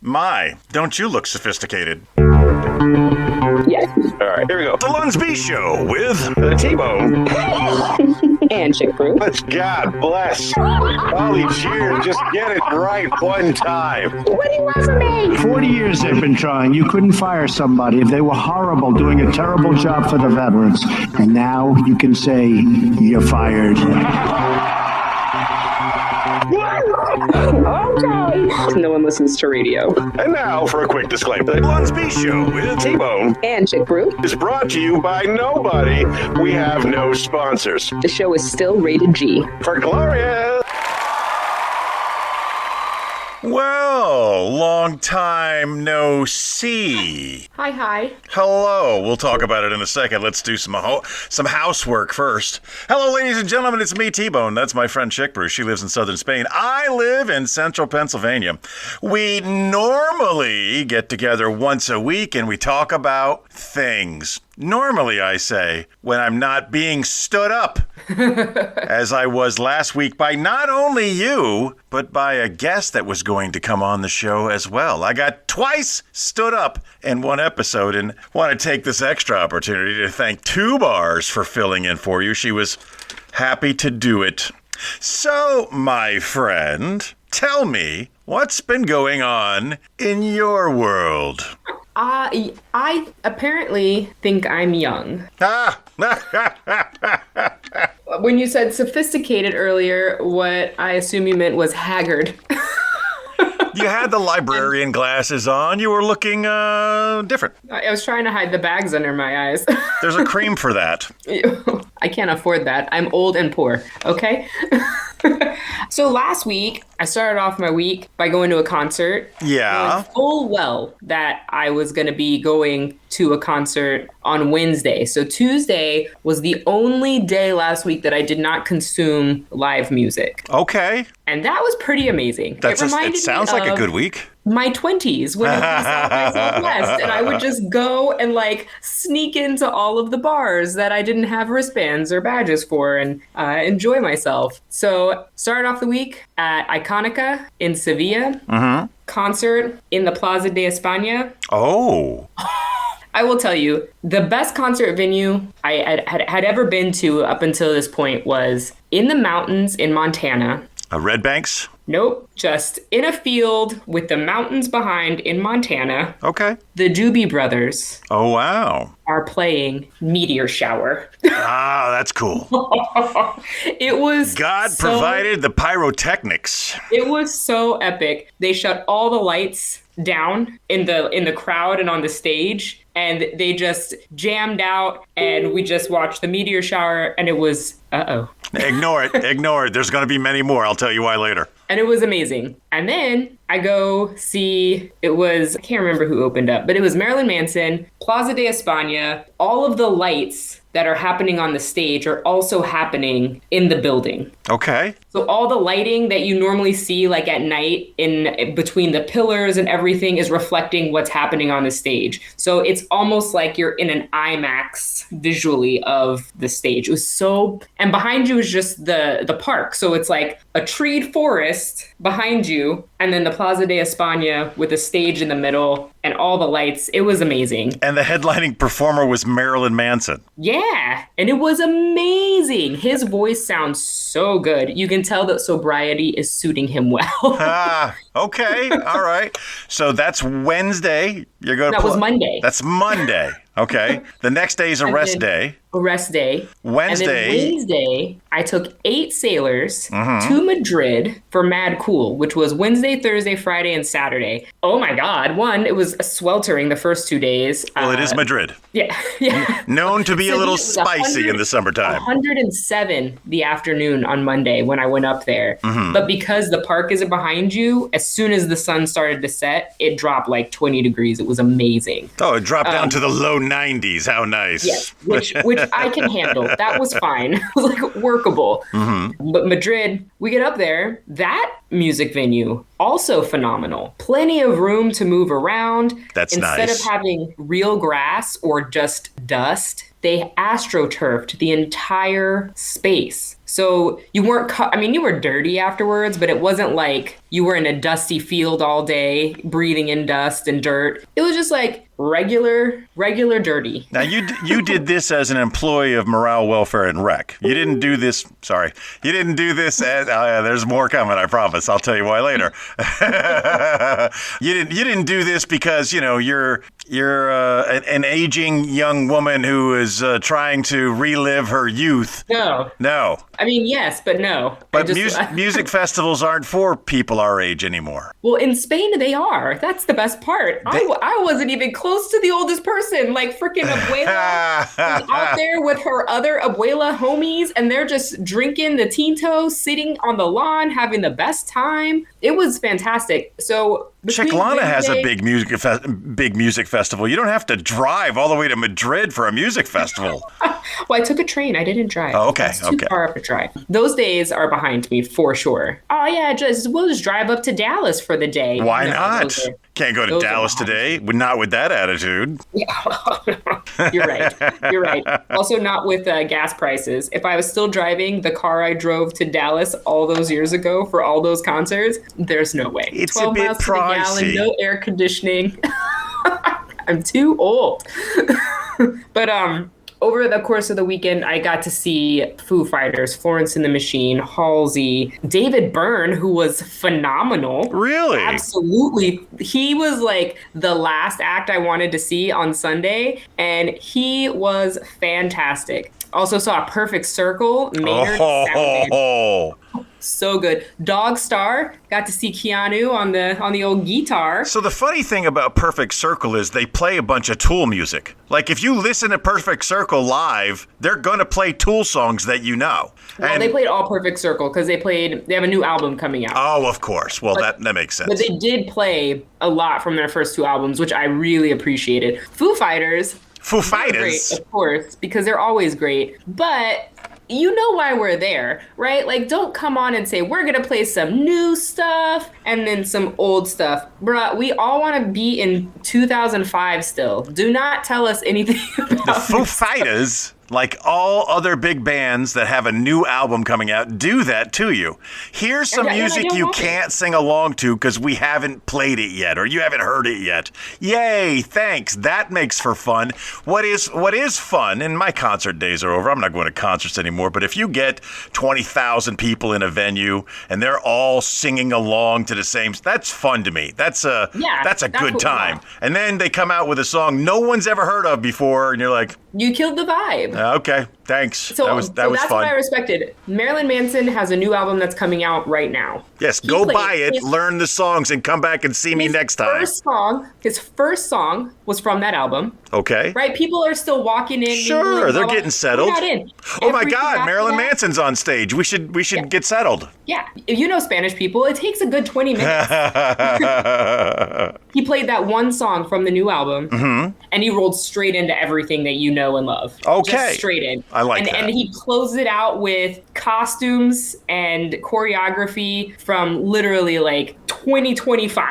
My, don't you look sophisticated? Yes. All right, here we go. The Lunsby Show with The T-Bone. And chick brew. God bless. All these years, just get it right one time. What do you want from me? 40 years they've been trying. You couldn't fire somebody if they were horrible, doing a terrible job for the veterans. And now you can say you're fired. Okay. No one listens to radio. And now for a quick disclaimer. The Lunsby Show with T-Bone And chick brew. is brought to you by nobody. We have no sponsors. The show is still rated G. For Gloria. Well, long time no see. Hi. Hello. We'll talk about it in a second. Let's do some housework first. Hello, ladies and gentlemen. It's me, T-Bone. That's my friend Chick Brew. She lives in southern Spain. I live in central Pennsylvania. We normally get together once a week and we talk about things. Normally, I say, when I'm not being stood up, as I was last week by not only you, but by a guest that was going to come on the show as well. I got twice stood up in one episode and want to take this extra opportunity to thank TuBuar for filling in for you. She was happy to do it. So, my friend, tell me, what's been going on in your world? I apparently think I'm young. When you said sophisticated earlier, what I assume you meant was haggard. You had the librarian glasses on. You were looking different. I was trying to hide the bags under my eyes. There's a cream for that. I can't afford that. I'm old and poor, okay? So last week, I started off my week by going to a concert. Yeah. Knowing full well that I was going to be going to a concert on Wednesday. So Tuesday was the only day last week that I did not consume live music. Okay. And that was pretty amazing. It sounds like a good week. My 20s when it was South by Southwest, and I would just go and like sneak into all of the bars that I didn't have wristbands or badges for and enjoy myself. So started off the week at Iconica in Sevilla, concert in the Plaza de España. Oh. I will tell you, the best concert venue I had ever been to up until this point was in the mountains in Montana. Red Banks? Nope, just in a field with the mountains behind in Montana. Okay. The Doobie Brothers Oh, wow. are playing Meteor Shower. Ah, that's cool. It was God provided the pyrotechnics. It was so epic. They shut all the lights down in the crowd and on the stage, and they just jammed out, and we just watched the meteor shower, and it was Ignore it. There's going to be many more. I'll tell you why later. And it was amazing. And then I go see, I can't remember who opened up, but it was Marilyn Manson, Plaza de España. All of the lights that are happening on the stage are also happening in the building. Okay. So all the lighting that you normally see like at night in between the pillars and everything is reflecting what's happening on the stage. So it's almost like you're in an IMAX visually of the stage. It was so, and behind you is just the park. So it's like a treed forest behind you, and then the Plaza de España with a stage in the middle and all the lights. It was amazing. And the headlining performer was Marilyn Manson. Yeah, and it was amazing. His voice sounds so good. You can tell that sobriety is suiting him well. Okay. All right. So that's Wednesday. You're going to That was Monday. That's Monday. Okay. The next day is a rest day. A rest day. Wednesday. And then Wednesday, I took 8 sailors to Madrid for Mad Cool, which was Wednesday, Thursday, Friday, and Saturday. Oh my God. One, it was sweltering the first 2 days. Well, it is Madrid. Yeah. Known to be a little spicy in the summertime. 107 the afternoon on Monday when I went up there. But because the park isn't behind you, as soon as the sun started to set, it dropped like 20 degrees. It was amazing. Oh, it dropped down to the low 90s. How nice. Yes, which I can handle. That was fine. It was like workable. But Madrid, we get up there. That music venue, also phenomenal. Plenty of room to move around. That's Instead nice. of having real grass or just dust, they astroturfed the entire space. So you weren't, you were dirty afterwards, but it wasn't like you were in a dusty field all day, breathing in dust and dirt. It was just like regular dirty. Now, you did this as an employee of Morale, Welfare, and Rec. You didn't do this, you didn't do this as, there's more coming, I promise. I'll tell you why later. You didn't do this because, you're an aging young woman who is trying to relive her youth. No. I mean, yes, but no. But music festivals aren't for people our age anymore. Well, in Spain, they are. That's the best part. I wasn't even close to the oldest person. Like, freaking Abuela was out there with her other Abuela homies, and they're just drinking the tinto, sitting on the lawn, having the best time. It was fantastic. So Chiclana has a big music festival. You don't have to drive all the way to Madrid for a music festival. Well, I took a train. I didn't drive. Oh, okay. It's too far up to drive. Those days are behind me for sure. Oh yeah, we'll just drive up to Dallas for the day. Why not? Can't go to Dallas today. Not with that attitude. You're right. Also, not with gas prices. If I was still driving the car I drove to Dallas all those years ago for all those concerts, there's no way. It's 12 a bit miles pricey. To the gallon, no air conditioning. I'm too old. But over the course of the weekend, I got to see Foo Fighters, Florence and the Machine, Halsey, David Byrne, who was phenomenal. Really? Absolutely. He was like the last act I wanted to see on Sunday, and he was fantastic. Also saw a Perfect Circle. Maynard sounded so good. Dogstar, got to see Keanu on the old guitar. So the funny thing about Perfect Circle is they play a bunch of Tool music. Like if you listen to Perfect Circle live, they're gonna play Tool songs that you know. Well, they played all Perfect Circle because they have a new album coming out. Oh, of course. Well, that makes sense. But they did play a lot from their first two albums, which I really appreciated. Foo Fighters, great, of course, because they're always great. But you know why we're there, right? Like, don't come on and say, we're going to play some new stuff and then some old stuff. Bruh, we all want to be in 2005 still. Do not tell us anything about the Foo Fighters. Like all other big bands that have a new album coming out, do that to you. Here's some music you can't sing along to because we haven't played it yet or you haven't heard it yet. Yay, thanks. That makes for fun. What is fun, and my concert days are over. I'm not going to concerts anymore, but if you get 20,000 people in a venue and they're all singing along to the same, that's fun to me. That's a good time. And then they come out with a song no one's ever heard of before, and you're like, you killed the vibe. Okay, thanks. So that was that's fun. what I respected. Marilyn Manson has a new album that's coming out right now. Yes, go buy it, learn the songs, and come back and see me next time. His first song was from that album. Okay. Right? People are still walking in. Sure, they're getting settled. We're not in. Oh my God, Marilyn Manson's on stage. We should get settled. Yeah. If you know Spanish people, it takes a good 20 minutes. He played that one song from the new album, and he rolled straight into everything that you know and love. Okay. Just straight in. I like that. And he closed it out with costumes and choreography from literally like 2025.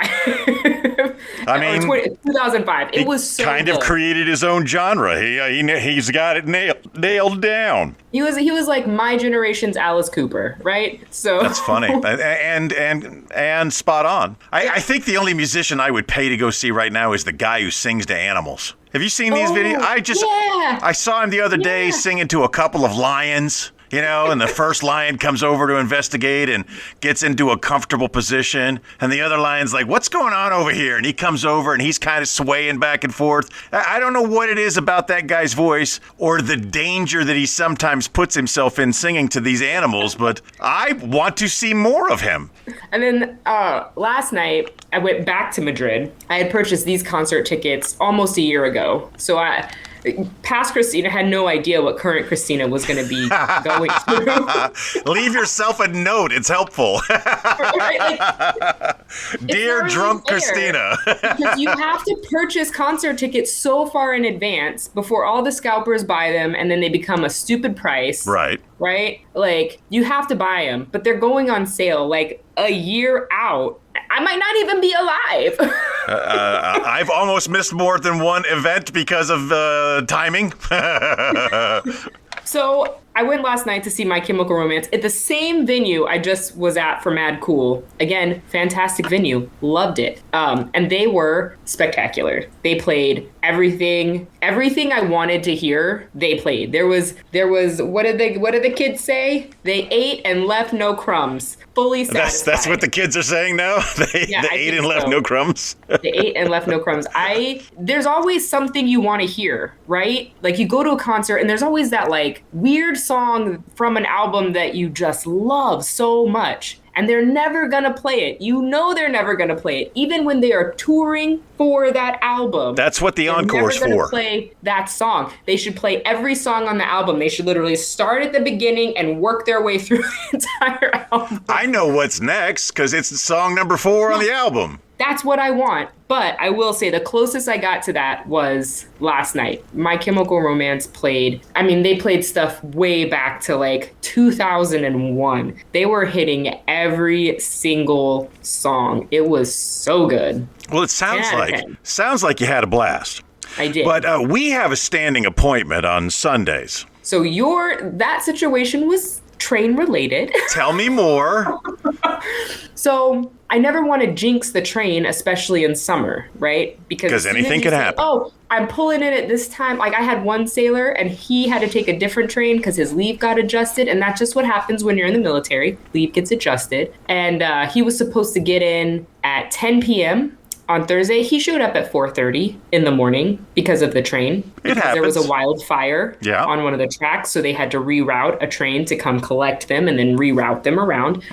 I mean, 2005. It was so kind of created his own genre. He's got it nailed down. He was like my generation's Alice Cooper, right? So that's funny and spot on. I think the only musician I would pay to go see right now is the guy who sings to animals. Have you seen these videos? I saw him the other day singing to a couple of lions. And the first lion comes over to investigate and gets into a comfortable position. And the other lion's like, what's going on over here? And he comes over and he's kind of swaying back and forth. I don't know what it is about that guy's voice or the danger that he sometimes puts himself in singing to these animals, but I want to see more of him. And then last night, I went back to Madrid. I had purchased these concert tickets almost a year ago. So past Christina had no idea what current Christina was going to be going through. Leave yourself a note. It's helpful. Dear drunk Christina. Because you have to purchase concert tickets so far in advance before all the scalpers buy them, and then they become a stupid price. Right. Like, you have to buy them, but they're going on sale like a year out. I might not even be alive. I've almost missed more than one event because of timing. So I went last night to see My Chemical Romance at the same venue I just was at for Mad Cool. Again, fantastic venue. Loved it. And they were spectacular. They played everything I wanted to hear. They played. There was what did the kids say? They ate and left no crumbs. Fully satisfied. That's what the kids are saying now? They ate and left no crumbs? They ate and left no crumbs. There's always something you want to hear, right? Like you go to a concert and there's always that like weird song from an album that you just love so much. And they're never going to play it. You know they're never going to play it. Even when they are touring for that album. That's what the encore's for. They're never going to play that song. They should play every song on the album. They should literally start at the beginning and work their way through the entire album. I know what's next because it's song number 4 on the album. That's what I want. But I will say the closest I got to that was last night. My Chemical Romance played, they played stuff way back to like 2001. They were hitting every single song. It was so good. Well, it sounds like you had a blast. I did. But we have a standing appointment on Sundays. So that situation was train related. Tell me more. So I never want to jinx the train, especially in summer, right? Because anything could happen. Oh, I'm pulling in at this time. Like I had one sailor and he had to take a different train because his leave got adjusted. And that's just what happens when you're in the military. Leave gets adjusted. And he was supposed to get in at 10 p.m. on Thursday. He showed up at 4:30 in the morning because of the train. It happens. There was a wildfire on one of the tracks. So they had to reroute a train to come collect them and then reroute them around.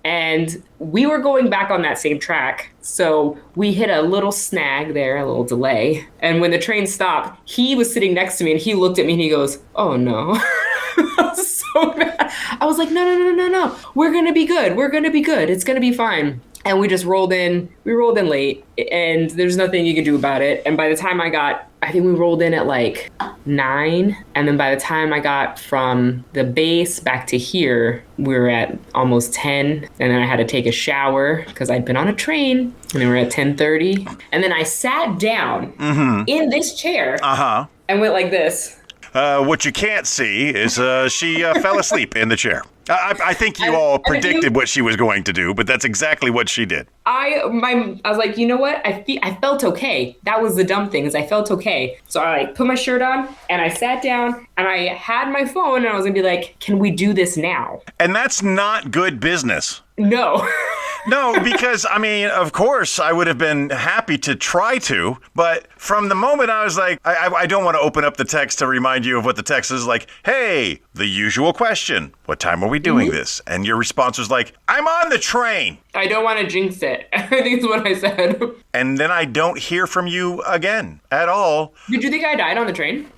And we were going back on that same track. So we hit a little snag there, a little delay. And when the train stopped, he was sitting next to me and he looked at me and he goes, "Oh no." I was so mad. I was like, no. We're going to be good. We're going to be good. It's going to be fine. And we just rolled in. We rolled in late and there's nothing you can do about it. And by the time I think we rolled in at like 9. And then by the time I got from the base back to here, we were at almost 10. And then I had to take a shower because I'd been on a train. And then we're at 10:30. And then I sat down in this chair and went like this. What you can't see is she fell asleep in the chair. I think you all predicted what she was going to do, but that's exactly what she did. I was like, you know what? I felt okay. That was the dumb thing, is I felt okay. So I put my shirt on and I sat down and I had my phone and I was gonna be like, can we do this now? And that's not good business. No. No, because, of course, I would have been happy to try to, but from the moment I was like, I don't want to open up the text to remind you of what the text is like, hey, the usual question, what time are we doing this? And your response was like, I'm on the train. I don't want to jinx it. I think is what I said. And then I don't hear from you again at all. Did you think I died on the train?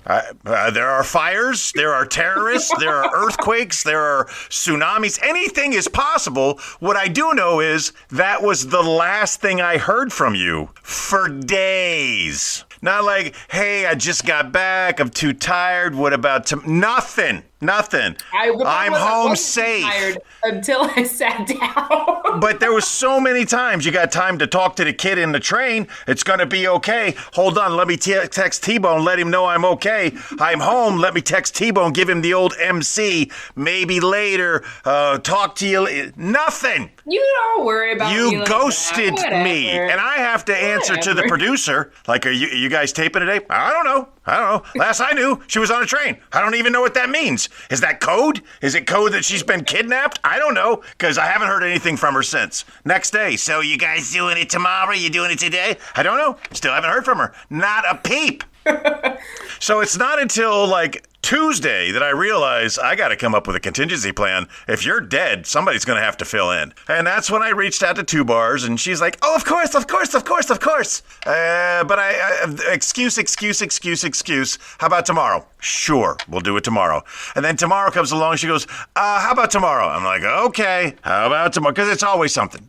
There are fires, there are terrorists, there are earthquakes, there are tsunamis. Anything is possible. What I do know is that was the last thing I heard from you for days. Not like, hey, I just got back, I'm too tired, what about Nothing. I'm home safe. Tired until I sat down. But there was so many times you got time to talk to the kid in the train. It's going to be okay. Hold on, let me text T-Bone, let him know I'm okay. I'm home, let me text T-Bone, give him the old MC. Maybe later, talk to you. Nothing. You don't worry about me. You ghosted me. And I have to answer to the producer. Like, are you guys taping today? I don't know. Last I knew, she was on a train. I don't even know what that means. Is that code? Is it code that she's been kidnapped? I don't know, because I haven't heard anything from her since. Next day, so you guys doing it tomorrow? You doing it today? I don't know. Still haven't heard from her. Not a peep. So it's not until like Tuesday that I realize I got to come up with a contingency plan. If you're dead, somebody's going to have to fill in. And that's when I reached out to TuBuar, and she's like, oh, of course. But excuse. How about tomorrow? Sure, we'll do it tomorrow. And then tomorrow comes along, she goes, how about tomorrow? I'm like, okay, how about tomorrow? Because it's always something.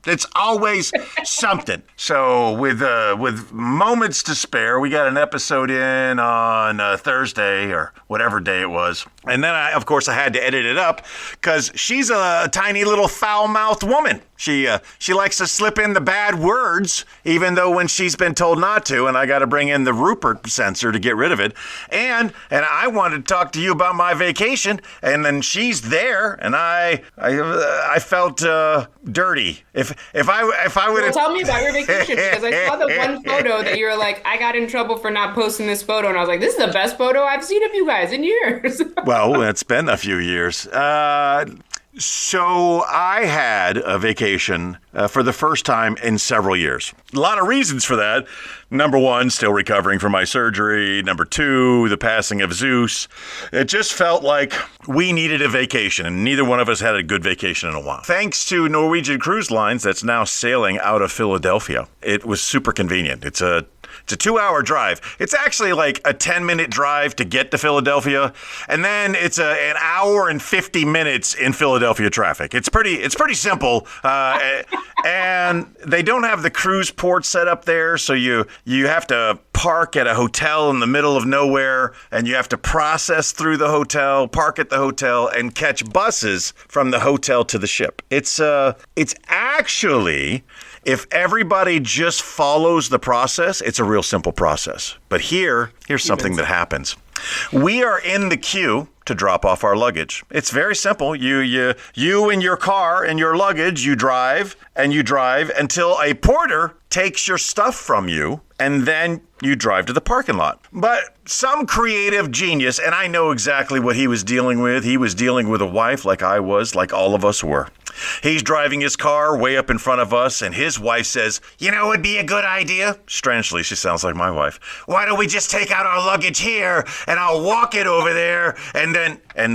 So with moments to spare, we got an episode in on Thursday or whatever day it was. And then, of course, I had to edit it up because she's a tiny little foul-mouthed woman. She likes to slip in the bad words, even though when she's been told not to, and I got to bring in the Rupert sensor to get rid of it. And I wanted to talk to you about my vacation, and then she's there, and I felt dirty. If I would Well, tell me about your vacation, because I saw the one photo that you were like, I got in trouble for not posting this photo, and I was like, this is the best photo I've seen of you guys in years. Well, it's been a few years. So I had a vacation for the first time in several years. A lot of reasons for that. Number one, still recovering from my surgery. Number two, the passing of Zeus. It just felt like we needed a vacation, and neither one of us had a good vacation in a while. Thanks to Norwegian Cruise Lines that's now sailing out of Philadelphia. It was super convenient. It's a 2-hour drive. It's actually like a 10-minute drive to get to Philadelphia, and then it's an hour and 50 minutes in Philadelphia traffic. It's pretty simple, and they don't have the cruise port set up there, so you have to park at a hotel in the middle of nowhere, and you have to process through the hotel, park at the hotel, and catch buses from the hotel to the ship. It's actually, if everybody just follows the process, it's a real simple process. But here's something that happens. We are in the queue to drop off our luggage. It's very simple. You in your car and your luggage, you drive until a porter takes your stuff from you, and then you drive to the parking lot. But some creative genius, and I know exactly what he was dealing with. He was dealing with a wife like I was, like all of us were. He's driving his car way up in front of us, and his wife says, you know, it'd be a good idea. Strangely, she sounds like my wife. Why don't we just take out our luggage here, and I'll walk it over there, and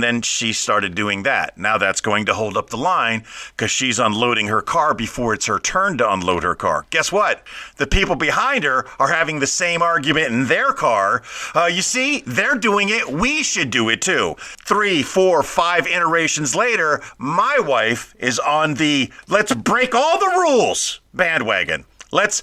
then she started doing that. Now that's going to hold up the line because she's unloading her car before it's her turn to unload her car. Guess what? The people behind her are having the same argument in their car. You see, they're doing it. We should do it too. 3, 4, 5 iterations later, my wife is on the let's break all the rules bandwagon. Let's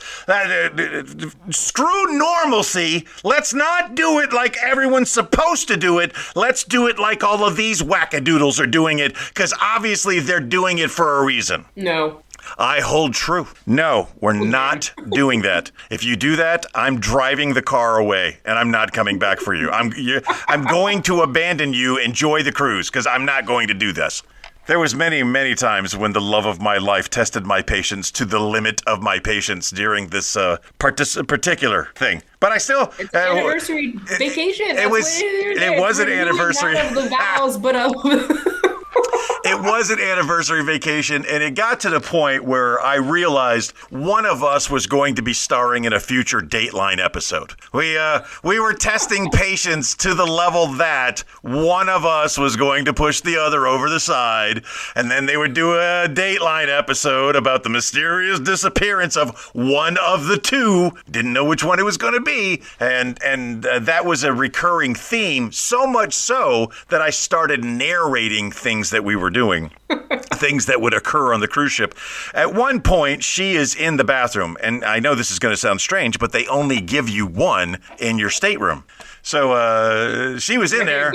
screw normalcy. Let's not do it like everyone's supposed to do it. Let's do it like all of these wackadoodles are doing it, because obviously they're doing it for a reason. No. I hold true. No, we're not doing that. If you do that, I'm driving the car away, and I'm not coming back for you. I'm going to abandon you. Enjoy the cruise, because I'm not going to do this. There was many, many times when the love of my life tested my patience to the limit of my patience during this particular thing. But I still... It's an anniversary vacation. It was an anniversary. Not of the vows, but of... It was an anniversary vacation, and it got to the point where I realized one of us was going to be starring in a future Dateline episode. We were testing patience to the level that one of us was going to push the other over the side, and then they would do a Dateline episode about the mysterious disappearance of one of the two. Didn't know which one it was going to be, and that was a recurring theme, so much so that I started narrating things that we were doing, things that would occur on the cruise ship. At one point, she is in the bathroom, and I know this is going to sound strange, but they only give you one in your stateroom. So she was in there,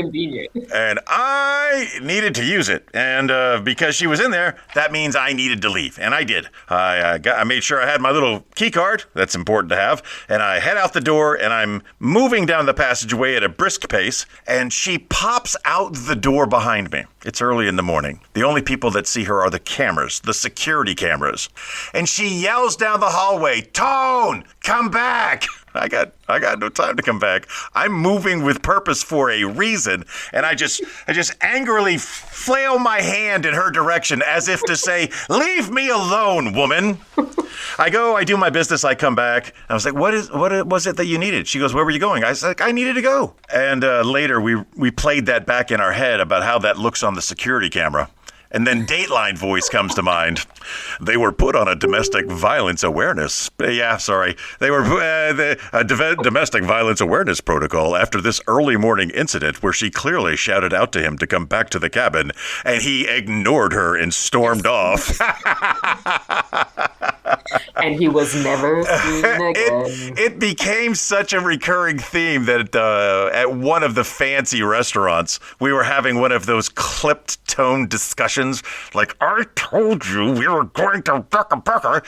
and I needed to use it. And because she was in there, that means I needed to leave, and I did. I made sure I had my little key card. That's important to have. And I head out the door, and I'm moving down the passageway at a brisk pace, and she pops out the door behind me. It's early in the morning. The only people that see her are the cameras, the security cameras. And she yells down the hallway, "Tone, come back!" I got no time to come back. I'm moving with purpose for a reason, and I just angrily flail my hand in her direction as if to say, "Leave me alone, woman." I do my business, I come back. I was like, what was it that you needed? She goes, "Where were you going?" I was like, "I needed to go." And later we played that back in our head about how that looks on the security camera. And then Dateline voice comes to mind. They were put on a domestic violence awareness. They were domestic violence awareness protocol after this early morning incident where she clearly shouted out to him to come back to the cabin, and he ignored her and stormed off. And he was never seen again. It became such a recurring theme that at one of the fancy restaurants, we were having one of those clipped tone discussions. Like, I told you we were going to burger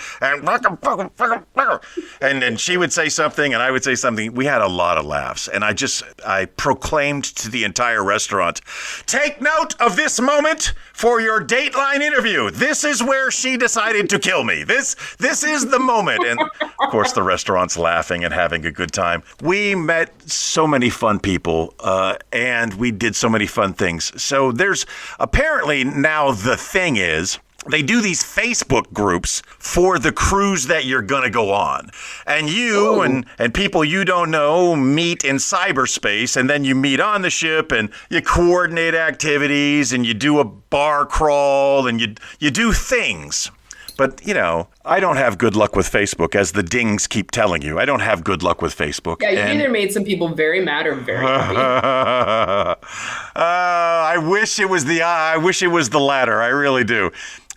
and then she would say something and I would say something. We had a lot of laughs. And I proclaimed to the entire restaurant, take note of this moment for your Dateline interview. This is where she decided to kill me. This is the moment. And of course, the restaurant's laughing and having a good time. We met so many fun people and we did so many fun things. So there's apparently now the thing is, they do these Facebook groups for the cruise that you're going to go on. And you and people you don't know meet in cyberspace, and then you meet on the ship, and you coordinate activities, and you do a bar crawl, and you do things. But, you know, I don't have good luck with Facebook, as the dings keep telling you. I don't have good luck with Facebook. Yeah, you either made some people very mad or very happy. I wish it was the latter. I really do.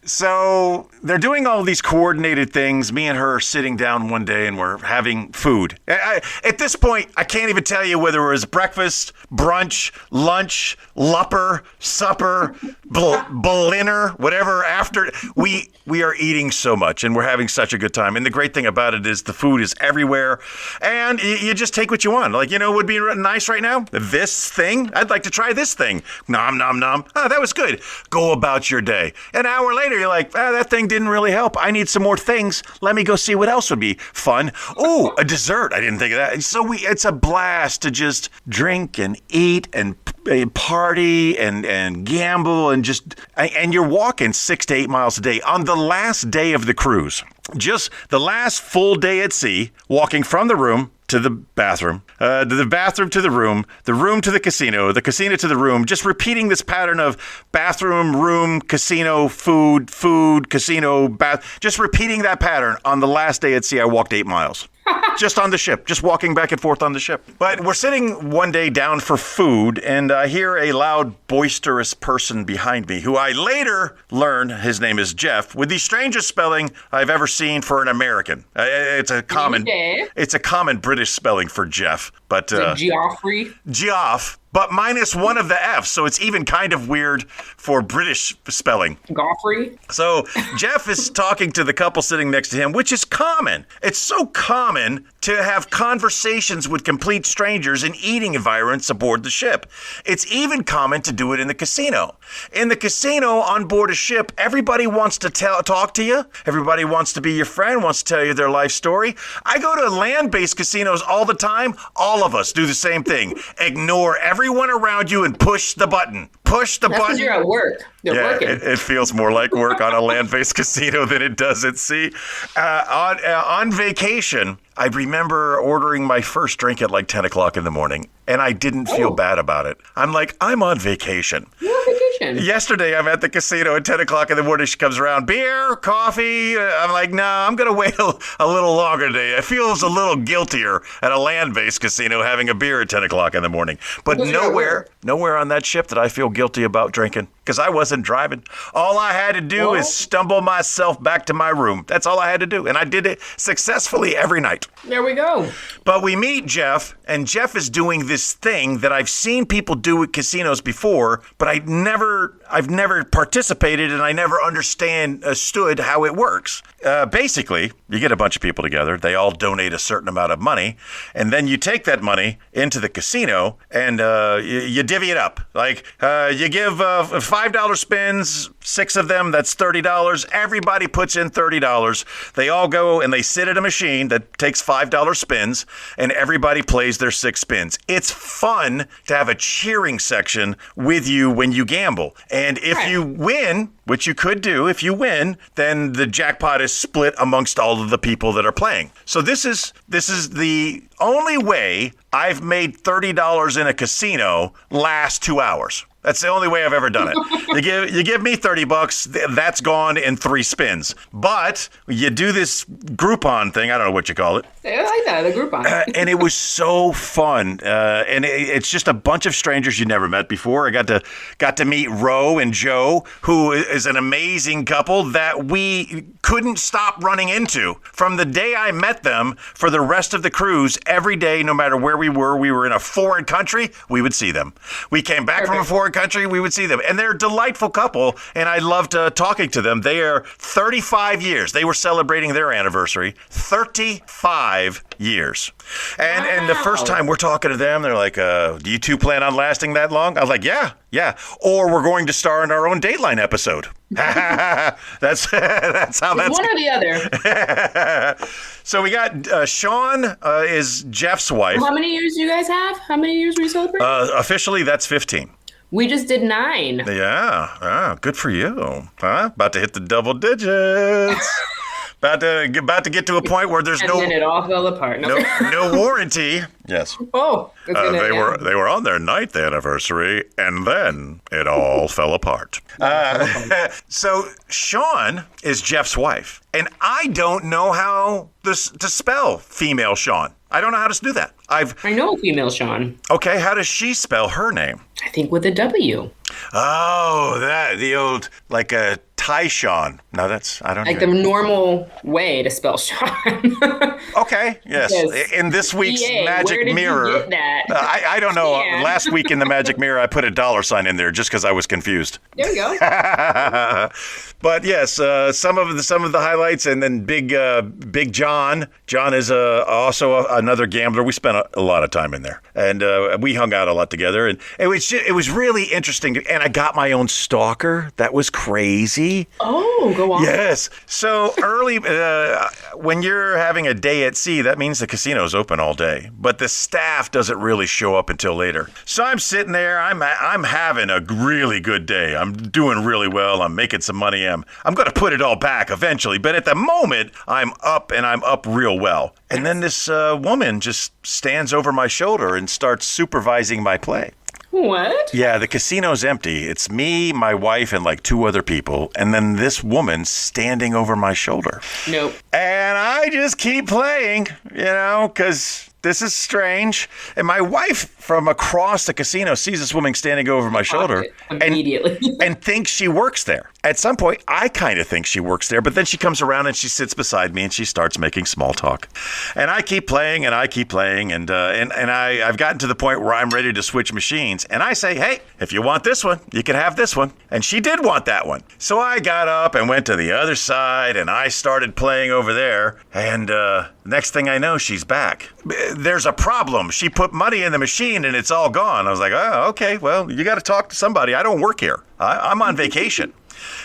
So they're doing all these coordinated things. Me and her are sitting down one day and we're having food. At this point, I can't even tell you whether it was breakfast, brunch, lunch, lupper, supper, dinner, whatever. After we are eating so much and we're having such a good time. And the great thing about it is the food is everywhere and you just take what you want. Like, you know, what would be nice right now? This thing. I'd like to try this thing. Nom, nom, nom. Oh, that was good. Go about your day. An hour later, you're like, that thing didn't really help. I need some more things. Let me go see what else would be fun. Ooh, a dessert. I didn't think of that. So it's a blast to just drink and eat and party and gamble and you're walking 6 to 8 miles a day on the last day of the cruise. Just the last full day at sea, walking from the room to the bathroom to the room to the casino to the room, just repeating this pattern of bathroom, room, casino, food, casino, bath, just repeating that pattern. On the last day at sea, I walked 8 miles. Just on the ship, just walking back and forth on the ship. But we're sitting one day down for food, and I hear a loud, boisterous person behind me, who I later learn his name is Geoff, with the strangest spelling I've ever seen for an American. It's a common British spelling for Geoff, but Geoff. But minus one of the F's, so it's even kind of weird for British spelling. Goffrey? So Geoff is talking to the couple sitting next to him, which is common. It's so common to have conversations with complete strangers in eating environments aboard the ship. It's even common to do it in the casino. In the casino on board a ship, everybody wants to talk to you. Everybody wants to be your friend, wants to tell you their life story. I go to land-based casinos all the time. All of us do the same thing. Ignore everyone around you and push the button. Push the button. That's because you're at work. You're working. It feels more like work on a land-based casino than it does at sea. On vacation, I remember ordering my first drink at like 10 o'clock in the morning, and I didn't feel bad about it. I'm like, I'm on vacation. You're on vacation. Yesterday, I'm at the casino at 10 o'clock in the morning. She comes around, beer, coffee. I'm like, no, I'm going to wait a little longer today. It feels a little guiltier at a land-based casino having a beer at 10 o'clock in the morning. But nowhere on that ship did I feel guilty about drinking, because I wasn't driving. All I had to do is stumble myself back to my room. That's all I had to do. And I did it successfully every night. There we go. But we meet Geoff, and Geoff is doing this thing that I've seen people do at casinos before, but I've never participated, and I never understood how it works. Basically, you get a bunch of people together. They all donate a certain amount of money, and then you take that money into the casino, and you divvy it up. Like, you give $5 spins, 6 of them, that's $30. Everybody puts in $30. They all go and they sit at a machine that takes $5 spins, and everybody plays their 6 spins. It's fun to have a cheering section with you when you gamble. And if you win, which you could do, if you win, then the jackpot is split amongst all of the people that are playing. So this is the only way I've made $30 in a casino last 2 hours. That's the only way I've ever done it. You give me $30, that's gone in 3 spins. But you do this Groupon thing, I don't know what you call it. I like that, the Groupon. And it was so fun. And it's just a bunch of strangers you never met before. I got to meet Ro and Joe, who is an amazing couple that we couldn't stop running into. From the day I met them, for the rest of the cruise, every day, no matter where we were in a foreign country, we would see them. We came back from a foreign country, we would see them. And they're a delightful couple, and I loved talking to them. They are 35 years. They were celebrating their anniversary. 35 years. And the first time we're talking to them, they're like, do you two plan on lasting that long? I was like, yeah. Or we're going to star in our own Dateline episode. that's how that's one or the other. So we got Sean is Geoff's wife. How many years do you guys have? How many years were you celebrating? Officially, that's 15. We just did 9. Yeah. Good for you. Huh? About to hit the double digits. About to get to a point where there's and then it all fell apart. No warranty. Yes. Oh. They were on their 9th anniversary, and then it all fell apart. So Sean is Geoff's wife, and I don't know how to spell female Sean. I don't know how to do that. I know female Sean. Okay, how does she spell her name? I think with a W. Oh, the old, like a Tyshawn. No, I don't know. Like the normal way to spell Sean. Okay, yes. In this week's Magic Mirror. You get that? I don't know. Last week in the Magic Mirror, I put a $sign in there just because I was confused. There we go. But yes, some of the highlights, and then Big John. John is also another gambler. We spent a lot of time in there, and we hung out a lot together, and it was really interesting. And I got my own stalker. That was crazy. Oh, go on. Yes. So early, when you're having a day at sea, that means the casino's open all day, but the staff doesn't really show up until later. So I'm sitting there. I'm having a really good day. I'm doing really well. I'm making some money. I'm going to put it all back eventually, but at the moment, I'm up, and I'm up real well. And then this woman just stands over my shoulder and starts supervising my play. What? Yeah, the casino's empty. It's me, my wife, and like 2 other people. And then this woman standing over my shoulder. Nope. And I just keep playing, because this is strange. And my wife from across the casino sees this woman standing over my shoulder immediately and thinks she works there. At some point, I kind of think she works there, but then she comes around and she sits beside me and she starts making small talk. And I keep playing and I've gotten to the point where I'm ready to switch machines. And I say, hey, if you want this one, you can have this one. And she did want that one. So I got up and went to the other side and I started playing over there. And next thing I know, she's back. There's a problem. She put money in the machine and it's all gone. I was like, oh, okay, well, you got to talk to somebody. I don't work here. I'm on vacation.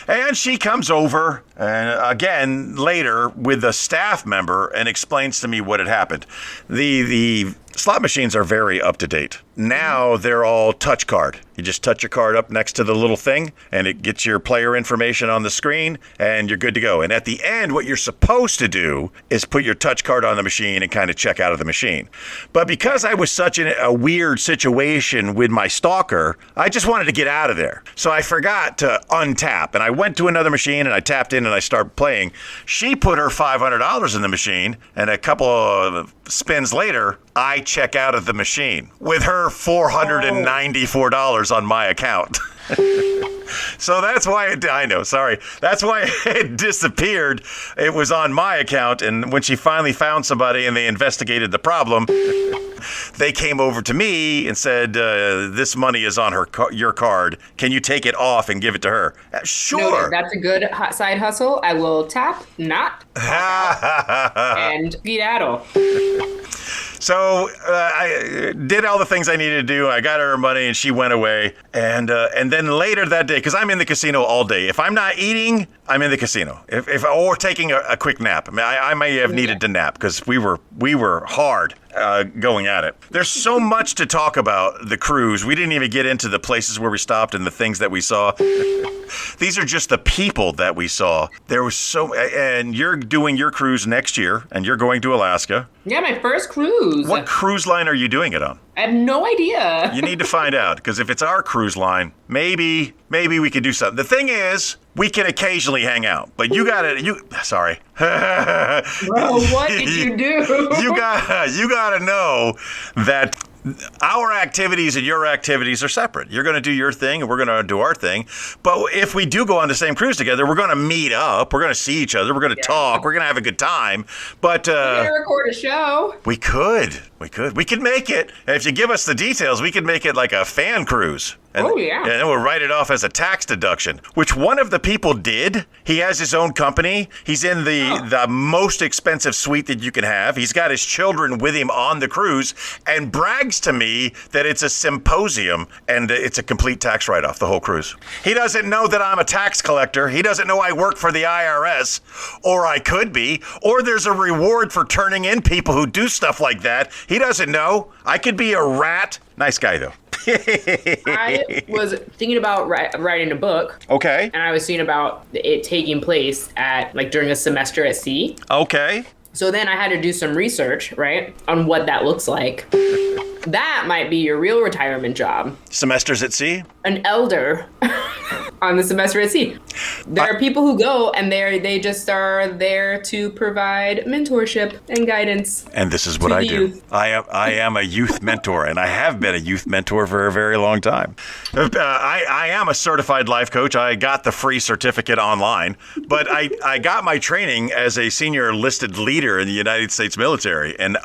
And she comes over, again, later with a staff member and explains to me what had happened. The slot machines are very up to date. Now they're all touch card. You just touch your card up next to the little thing, and it gets your player information on the screen, and you're good to go. And at the end, what you're supposed to do is put your touch card on the machine and kind of check out of the machine. But because I was such a weird situation with my stalker, I just wanted to get out of there. So I forgot to untap, and I went to another machine, and I tapped in, and I started playing. She put her $500 in the machine, and a couple of spins later, I check out of the machine with her $494 on my account. So that's why that's why it disappeared. It was on my account, and when she finally found somebody and they investigated the problem, they came over to me and said, this money is on your card. Can you take it off and give it to her? Sure. No, that's a good side hustle. I will tap, not and skedaddle. So I did all the things I needed to do. I got her money, and she went away. And then later that day, because I'm in the casino all day. If I'm not eating, I'm in the casino. Or taking a quick nap. I mean, I may have needed to nap because we were hard going at it. There's so much to talk about the cruise. We didn't even get into the places where we stopped and the things that we saw. These are just the people that we saw. There was and you're doing your cruise next year, and you're going to Alaska. Yeah, my first cruise. What cruise line are you doing it on? I have no idea. You need to find out, because if it's our cruise line, maybe we could do something. The thing is, we can occasionally hang out, but sorry. Bro, what did you do? You gotta know that our activities and your activities are separate. You're going to do your thing and we're going to do our thing. But if we do go on the same cruise together, we're going to meet up. We're going to see each other. We're going to talk. We're going to have a good time. But we're going to record a show. We could make it. If you give us the details, we could make it like a fan cruise. And, yeah. And then we'll write it off as a tax deduction, which one of the people did. He has his own company. He's in the most expensive suite that you can have. He's got his children with him on the cruise and brags to me that it's a symposium and it's a complete tax write-off, the whole cruise. He doesn't know that I'm a tax collector. He doesn't know I work for the IRS, or I could be, or there's a reward for turning in people who do stuff like that. He doesn't know. I could be a rat. Nice guy, though. I was thinking about writing a book. Okay. And I was thinking about it taking place during a semester at sea. Okay. So then I had to do some research, right, on what that looks like. That might be your real retirement job. Semesters at sea? An elder on the semester at sea. There are people who go and they just are there to provide mentorship and guidance. And this is what I do. Youth. I am a youth mentor, and I have been a youth mentor for a very long time. I am a certified life coach. I got the free certificate online, but I got my training as a senior enlisted leader in the United States military, and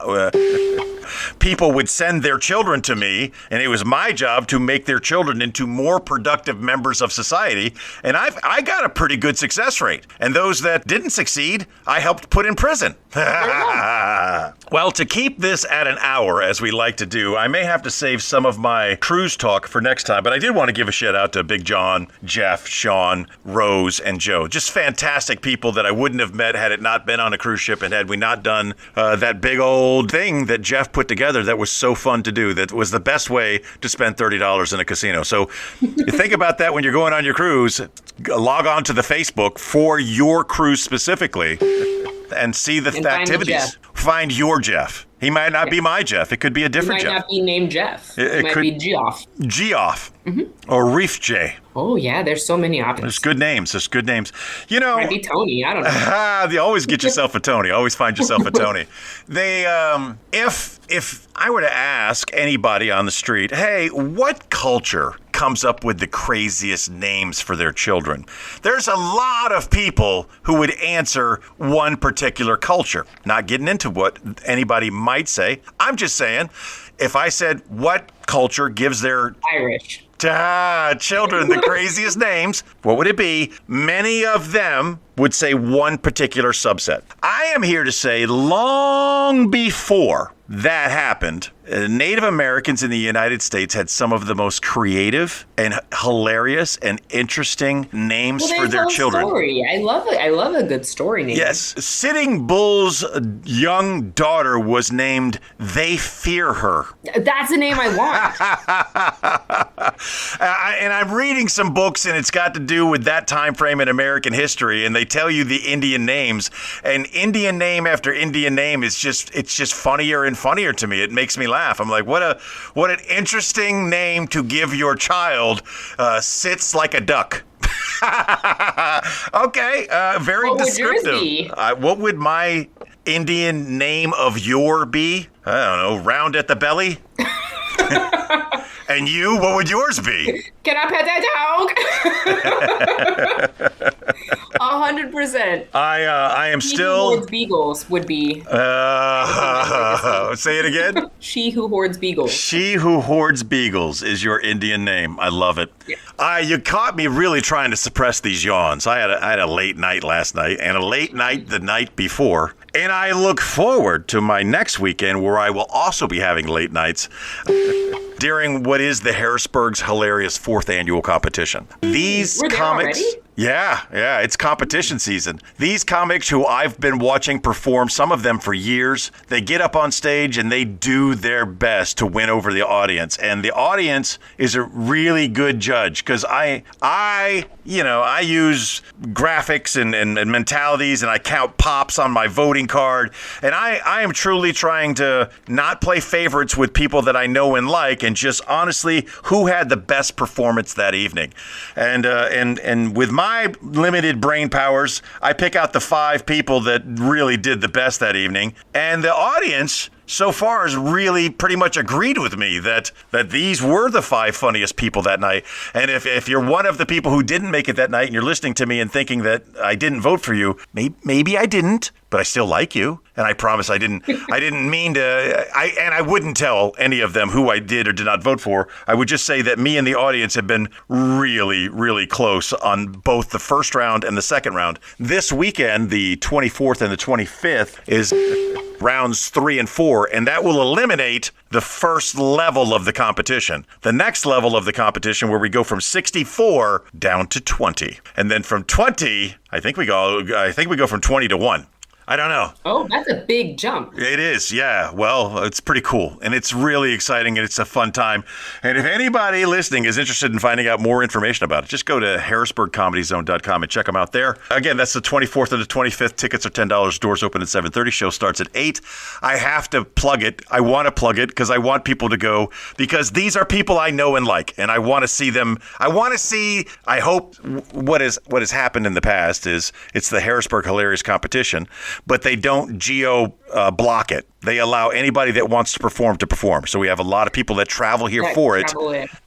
people would send their children to me, and it was my job to make their children into more productive members of society. And I got a pretty good success rate. And those that didn't succeed, I helped put in prison. Well, to keep this at an hour, as we like to do, I may have to save some of my cruise talk for next time. But I did want to give a shout out to Big John, Geoff, Sean, Rose, and Joe. Just fantastic people that I wouldn't have met had it not been on a cruise ship and had we not done that big old thing that Geoff put together that was so fun to do. That was the best way to spend $30 in a casino. So you think about that when you're going on your cruise. Log on to the Facebook for your cruise specifically and see the activities. Find your Geoff. He might not be my Geoff. It could be a different Geoff. It might not be named Geoff. It might be Geoff. Geoff. Or Reef J. Oh, yeah. There's so many options. There's good names. You know. Might be Tony. I don't know. You always get yourself a Tony. Always find yourself a Tony. They, if I were to ask anybody on the street, hey, what culture comes up with the craziest names for their children? There's a lot of people who would answer one particular culture. Not getting into what anybody might say. I'm just saying, if I said what culture gives their Irish children the craziest names, what would it be? Many of them would say one particular subset. I am here to say long before that happened, Native Americans in the United States had some of the most creative and hilarious and interesting names for their children. Story. I love it. I love a good story name. Yes. Sitting Bull's young daughter was named They Fear Her. That's the name I want. And I'm reading some books, and it's got to do with that time frame in American history, and they tell you the Indian names, and Indian name after Indian name is just funnier and funnier to me. It makes me laugh. I'm like, what an interesting name to give your child. Sits like a duck. Okay, very what descriptive. Would yours be? What would my Indian name of your be? I don't know, round at the belly? And you, what would yours be? Can I pet that dog? 100%. I am She still. who hoards beagles would be. Say it again. She who hoards beagles. She who hoards beagles is your Indian name. I love it. Yeah. You caught me really trying to suppress these yawns. I had a late night last night and a late night the night before. And I look forward to my next weekend where I will also be having late nights during what is the Harrisburg's hilarious 4th annual competition. These We're there comics. already? Yeah, it's competition season. These comics who I've been watching perform, some of them for years, they get up on stage and they do their best to win over the audience. And the audience is a really good judge because I use graphics and mentalities, and I count pops on my voting card. And I am truly trying to not play favorites with people that I know and like, and just honestly, who had the best performance that evening. And with my limited brain powers, I pick out the 5 people that really did the best that evening. And the audience so far has really pretty much agreed with me that these were the 5 funniest people that night. And if you're one of the people who didn't make it that night and you're listening to me and thinking that I didn't vote for you, maybe I didn't, but I still like you. And I promise I didn't mean to, I wouldn't tell any of them who I did or did not vote for. I would just say that me and the audience have been really, really close on both the first round and the second round. This weekend, the 24th and the 25th, is rounds 3 and 4, and that will eliminate the first level of the competition. The next level of the competition, where we go from 64 down to 20. And then from 20, I think we go from 20 to 1. I don't know. Oh, that's a big jump. It is, yeah. Well, it's pretty cool, and it's really exciting, and it's a fun time. And if anybody listening is interested in finding out more information about it, just go to harrisburgcomedyzone.com and check them out there. Again, that's the 24th and the 25th. Tickets are $10. Doors open at 7:30. Show starts at 8. I have to plug it. I want to plug it because I want people to go, because these are people I know and like, and I want to see them. I hope what has happened in the past is it's the Harrisburg Hilarious Competition, but they don't block it. They allow anybody that wants to perform. So we have a lot of people that travel here for it,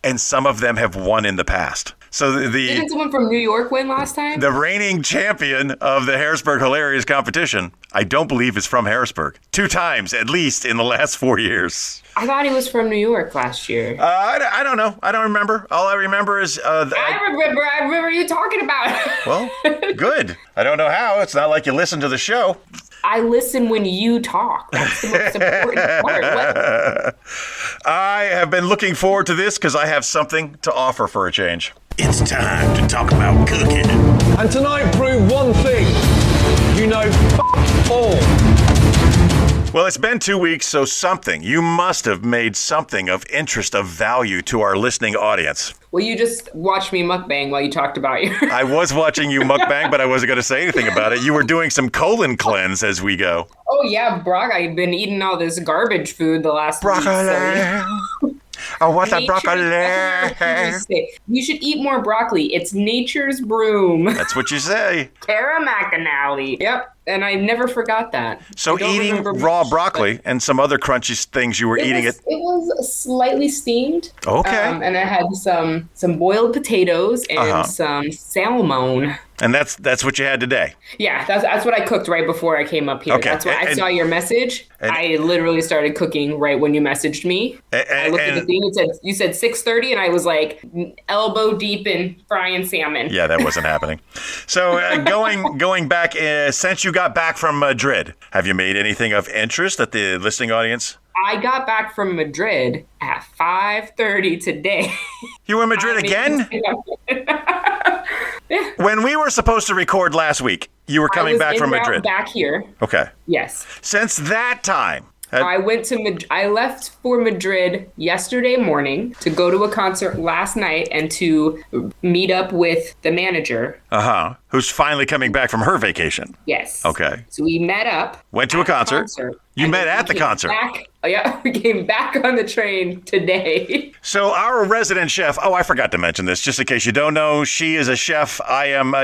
and some of them have won in the past. So didn't someone from New York win last time? The reigning champion of the Harrisburg Hilarious Competition, I don't believe is from Harrisburg. 2 times, at least, in the last 4 years. I thought he was from New York last year. I don't know. I don't remember. All I remember is... I remember you talking about it. Well, good. I don't know how. It's not like you listen to the show. I listen when you talk. That's the most important part. What? I have been looking forward to this because I have something to offer for a change. It's time to talk about cooking. And tonight prove one thing. You know all. Well, it's been 2 weeks, so you must have made something of interest, of value to our listening audience. Well, you just watched me mukbang while you talked about your... I was watching you mukbang, but I wasn't going to say anything about it. You were doing some colon cleanse as we go. Oh, yeah, I've been eating all this garbage food the last week. I want that broccoli. You should eat more broccoli. It's nature's broom. That's what you say. Cara McAnally. Yep. And I never forgot that. So eating raw broccoli and some other crunchy things you were eating. It was slightly steamed. Okay. And I had some boiled potatoes and some salmon. And that's what you had today? Yeah, that's what I cooked right before I came up here. Okay. That's why I saw your message. I literally started cooking right when you messaged me. I looked at the thing, you said 6:30, and I was like elbow deep in frying salmon. Yeah, that wasn't happening. So going back, since you got back from Madrid, have you made anything of interest at the listening audience? I got back from Madrid at 5:30 today. You were in Madrid again? Yeah. When we were supposed to record last week, you were coming back from Madrid. Back here. Okay. Yes. Since that time, I left for Madrid yesterday morning to go to a concert last night and to meet up with the manager. Who's finally coming back from her vacation. Yes. Okay. So we met up. Went to a concert. You met at the concert. We came back on the train today. So our resident chef, I forgot to mention this, just in case you don't know, she is a chef.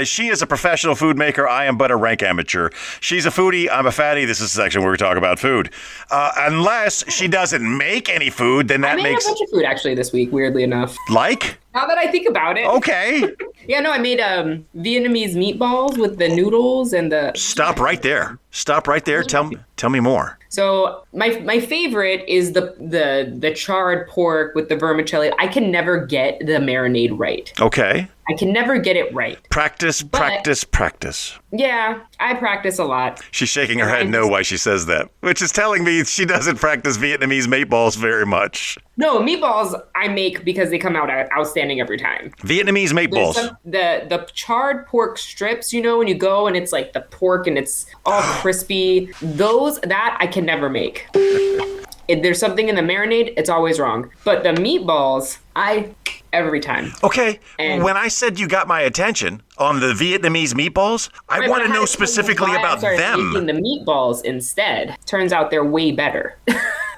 She is a professional food maker. I am but a rank amateur. She's a foodie. I'm a fatty. This is the section where we talk about food. Unless she doesn't make any food, then that makes... I made a bunch of food actually this week, weirdly enough. Like? Now that I think about it. Okay. Yeah, no, I made Vietnamese meatballs with the noodles and the... Stop right there. Tell me more. So my favorite is the charred pork with the vermicelli. I can never get the marinade right. Okay. I can never get it right. Practice. Yeah, I practice a lot. She's shaking her head no while she says that, which is telling me she doesn't practice Vietnamese meatballs very much. No, meatballs I make because they come out outstanding every time. Vietnamese meatballs. The charred pork strips, when you go and it's like the pork and it's all crispy. That I can never make. If there's something in the marinade, it's always wrong. But the meatballs, every time. Okay, when I said you got my attention on the Vietnamese meatballs, I want to know specifically about them. Making the meatballs instead. Turns out they're way better.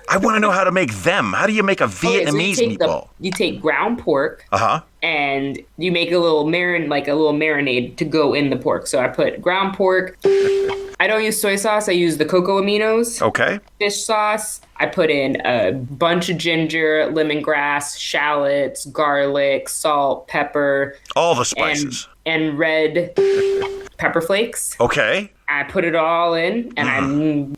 I want to know how to make them. How do you make a Vietnamese meatball? You take ground pork. And you make a little marinade to go in the pork. So I put ground pork. I don't use soy sauce. I use the cocoa aminos. Okay. Fish sauce. I put in a bunch of ginger, lemongrass, shallots, garlic, salt, pepper. All the spices. And red pepper flakes. Okay. I put it all in and I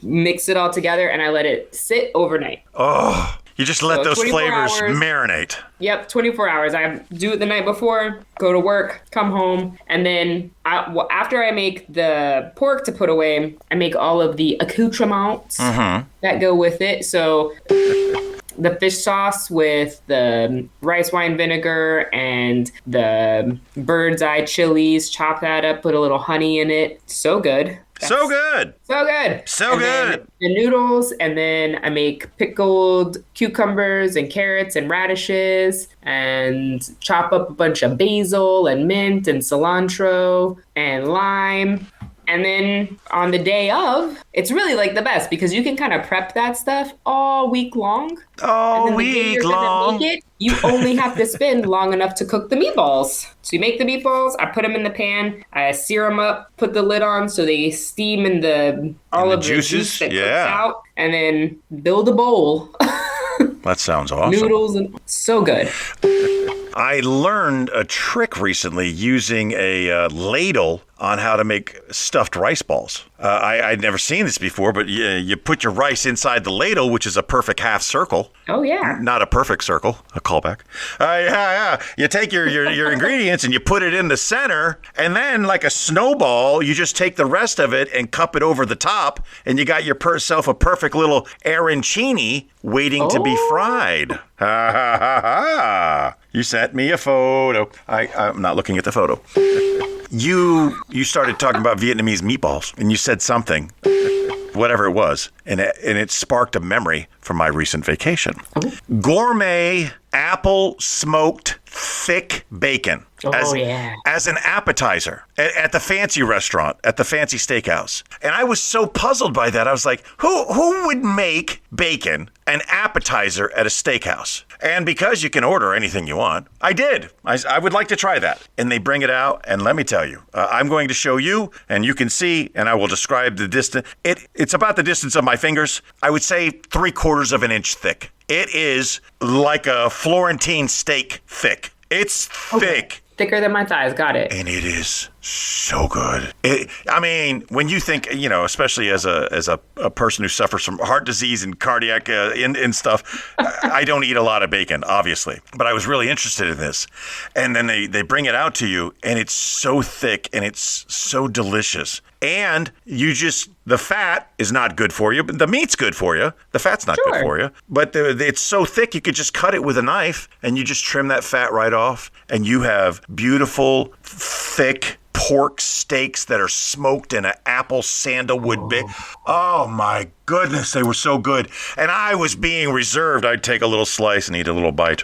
mix it all together and I let it sit overnight. Oh, you just let those flavors marinate. Yep, 24 hours. I do it the night before, go to work, come home, and then after I make the pork to put away, I make all of the accoutrements that go with it. So the fish sauce with the rice wine vinegar and the bird's eye chilies, chop that up, put a little honey in it. So good. So good. The noodles, and then I make pickled cucumbers and carrots and radishes and chop up a bunch of basil and mint and cilantro and lime. And then on the day of, it's really like the best because you can kind of prep that stuff all week long. All week long. You only have to spend long enough to cook the meatballs. So you make the meatballs, I put them in the pan, I sear them up, put the lid on so they steam in all of the juice that cooks out, and then build a bowl. That sounds awesome. Noodles, and so good. I learned a trick recently using a ladle on how to make stuffed rice balls. I'd never seen this before, but you put your rice inside the ladle, which is a perfect half circle. Oh, yeah. Not a perfect circle, a callback. Yeah. You take your ingredients and you put it in the center, and then like a snowball, you just take the rest of it and cup it over the top, and you got yourself a perfect little arancini waiting to be fried. Ha, ha, ha, ha. You sent me a photo. I'm not looking at the photo. You started talking about Vietnamese meatballs, and you said something, whatever it was, and it sparked a memory from my recent vacation. Gourmet apple smoked thick bacon as an appetizer at the fancy restaurant, at the fancy steakhouse. And I was so puzzled by that. I was like, who would make bacon an appetizer at a steakhouse? And because you can order anything you want, I did. I would like to try that. And they bring it out, and let me tell you, I'm going to show you, and you can see, and I will describe the distance. It's about the distance of my fingers. I would say 3/4 of an inch thick. It is like a Florentine steak thick. It's thick. Thicker than my thighs. Got it. And it is so good. When you think, especially as a person who suffers from heart disease and cardiac and stuff, I don't eat a lot of bacon, obviously. But I was really interested in this. And then they bring it out to you, and it's so thick, and it's so delicious. And the fat is not good for you. The meat's good for you. The fat's not good for you. But it's so thick, you could just cut it with a knife, and you just trim that fat right off, and you have beautiful, thick pork steaks that are smoked in an apple sandalwood bit. Oh my goodness, they were so good. And I was being reserved. I'd take a little slice and eat a little bite.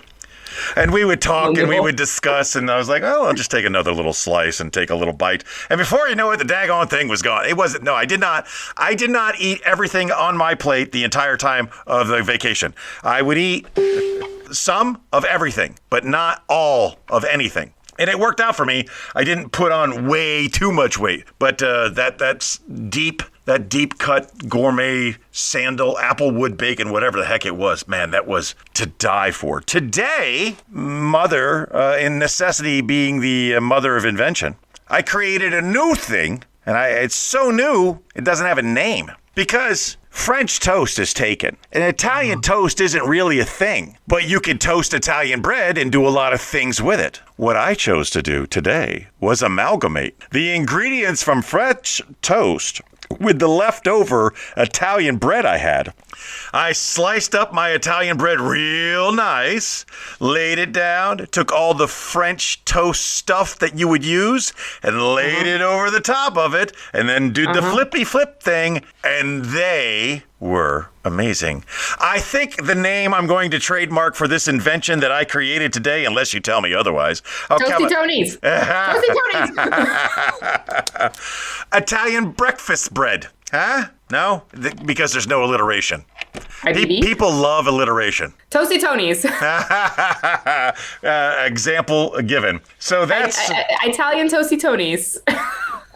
And we would talk and we would discuss, and I was like, I'll just take another little slice and take a little bite. And before you know it, the daggone thing was gone. I did not eat everything on my plate the entire time of the vacation. I would eat some of everything, but not all of anything. And it worked out for me. I didn't put on way too much weight, but that deep cut gourmet sandal applewood bacon, whatever the heck it was, man, that was to die for. Today, mother, in necessity being the mother of invention, I created a new thing, and it's so new, it doesn't have a name. Because French toast is taken. An Italian toast isn't really a thing, but you can toast Italian bread and do a lot of things with it. What I chose to do today was amalgamate the ingredients from French toast with the leftover Italian bread I had. I sliced up my Italian bread real nice, laid it down, took all the French toast stuff that you would use and laid it over the top of it, and then did the flippy flip thing, and they were amazing. I think the name I'm going to trademark for this invention that I created today, unless you tell me otherwise. Toasty Tony's. Toasty Tony's. Italian breakfast bread. Huh? No? Because there's no alliteration. People love alliteration. Toasty Tony's. Example given. So that's... Italian Toasty Tony's.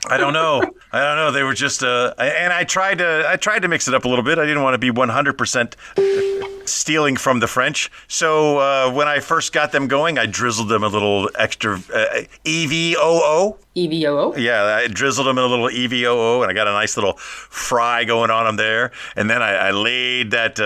I don't know. They were just, and I tried to mix it up a little bit. I didn't want to be 100% stealing from the French. So when I first got them going, I drizzled them a little extra EVOO. EVOO? Yeah, I drizzled them in a little EVOO, and I got a nice little fry going on them there. And then I laid that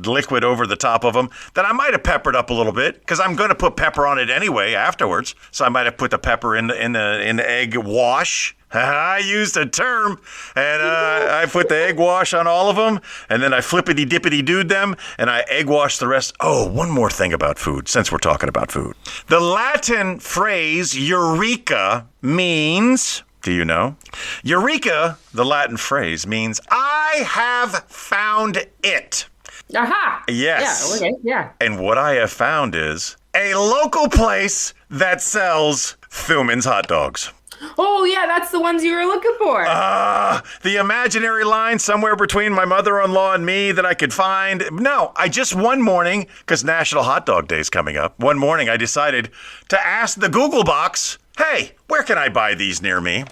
liquid over the top of them. Then I might have peppered up a little bit, because I'm going to put pepper on it anyway afterwards. So I might have put the pepper in the egg wash. I used a term, and I put the egg wash on all of them, and then I flippity-dippity-dooed them, and I egg washed the rest. Oh, one more thing about food, since we're talking about food. The Latin phrase eureka means, do you know? Eureka, the Latin phrase, means I have found it. Aha! Yes. Yeah, okay, yeah. And what I have found is a local place that sells Thumanns hot dogs. Oh, yeah, that's the ones you were looking for. The imaginary line somewhere between my mother-in-law and me that I could find. No, I just one morning, because National Hot Dog Day is coming up, one morning I decided to ask the Google box, hey, where can I buy these near me?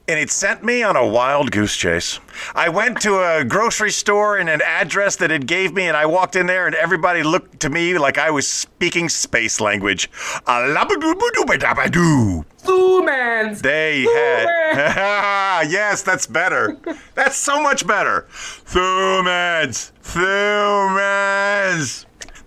And it sent me on a wild goose chase. I went to a grocery store and an address that it gave me, and I walked in there, and everybody looked to me like I was speaking space language. Thumanns. They had... Yes, that's better. That's so much better. Thumanns.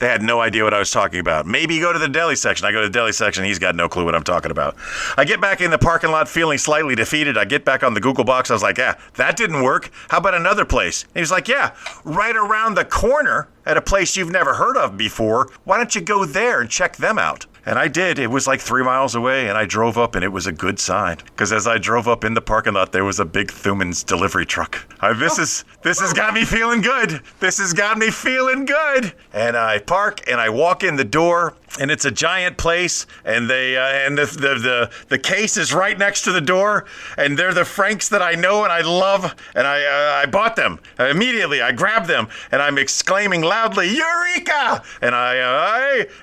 They had no idea what I was talking about. Maybe go to the deli section. I go to the deli section. He's got no clue what I'm talking about. I get back in the parking lot feeling slightly defeated. I get back on the Google box. I was like, yeah, that didn't work. How about another place? And he was like, yeah, right around the corner at a place you've never heard of before. Why don't you go there and check them out? And I did. It was like 3 miles away, and I drove up, and it was a good sign. Because as I drove up in the parking lot, there was a big Thumanns delivery truck. This has got me feeling good. This has got me feeling good. And I park, and I walk in the door, and it's a giant place, and the case is right next to the door, and they're the Franks that I know and I love, and I bought them immediately. I grabbed them, and I'm exclaiming loudly, "Eureka!" And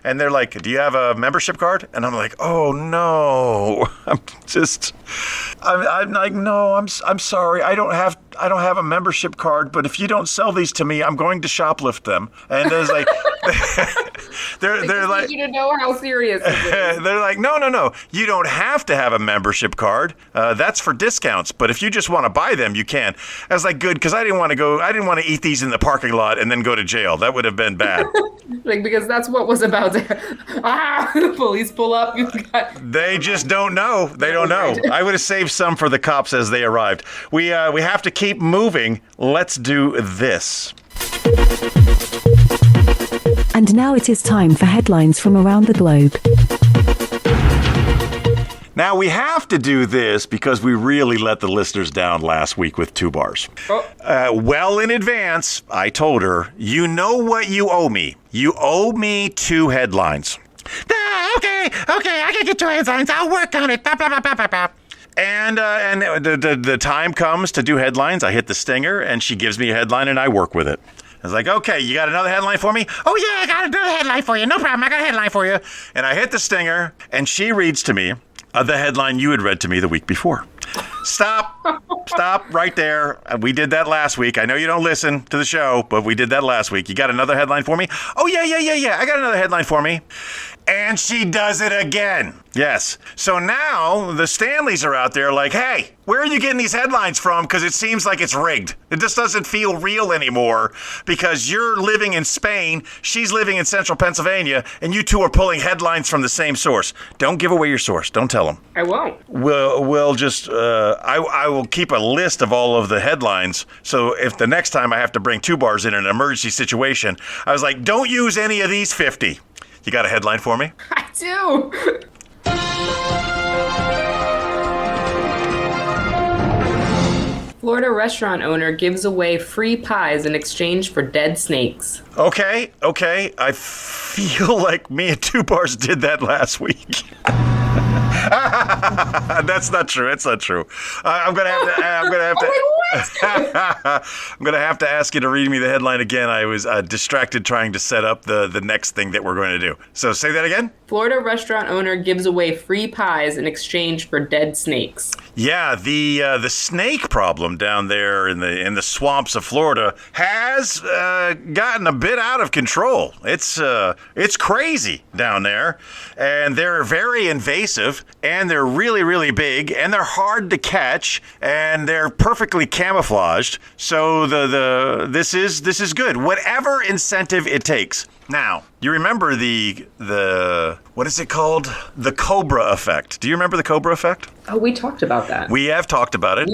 and they're like, "Do you have a membership card?" And I'm like, "Oh no!" I'm like, "No, I'm sorry. I don't have a membership card, but if you don't sell these to me, I'm going to shoplift them." And there's like, they're like, you to know how serious it is. They're like, no, you don't have to have a membership card. That's for discounts. But if you just want to buy them, you can. I was like, good, because I didn't want to eat these in the parking lot and then go to jail. That would have been bad. Because that's what was about to. The police pull up. They just don't know. They don't know. I would have saved some for the cops as they arrived. We have to keep moving. Let's do this. And now it is time for headlines from around the globe. Now, we have to do this because we really let the listeners down last week with TuBuars. Well in advance, I told her, you know what you owe me. You owe me 2 headlines. Okay, I can get 2 headlines. I'll work on it. And the time comes to do headlines. I hit the stinger, and she gives me a headline, and I work with it. I was like, okay, you got another headline for me? Oh, yeah, I got another headline for you. No problem. I got a headline for you. And I hit the stinger, and she reads to me the headline you had read to me the week before. Stop right there. We did that last week. I know you don't listen to the show, but we did that last week. You got another headline for me? Oh, yeah. I got another headline for me. And she does it again. Yes. So now the Stanleys are out there like, hey, where are you getting these headlines from? Because it seems like it's rigged. It just doesn't feel real anymore because you're living in Spain, she's living in central Pennsylvania, and you two are pulling headlines from the same source. Don't give away your source. Don't tell them. I won't. We'll just, I will keep a list of all of the headlines. So if the next time I have to bring TuBuars in an emergency situation, I was like, don't use any of these 50. You got a headline for me? I do. Florida restaurant owner gives away free pies in exchange for dead snakes. Okay. I feel like me and TuBuars did that last week. That's not true. It's not true. I'm gonna have to ask you to read me the headline again. I was distracted trying to set up the next thing that we're going to do. So say that again. Florida restaurant owner gives away free pies in exchange for dead snakes. Yeah, the snake problem down there in the swamps of Florida has gotten a bit out of control. It's crazy down there, and they're very invasive, and they're really, really big, and they're hard to catch, and they're perfectly camouflaged. So this is good. Whatever incentive it takes. Now, you remember the what is it called? The Cobra effect. Do you remember the Cobra effect? Oh, we talked about that. We have talked about it.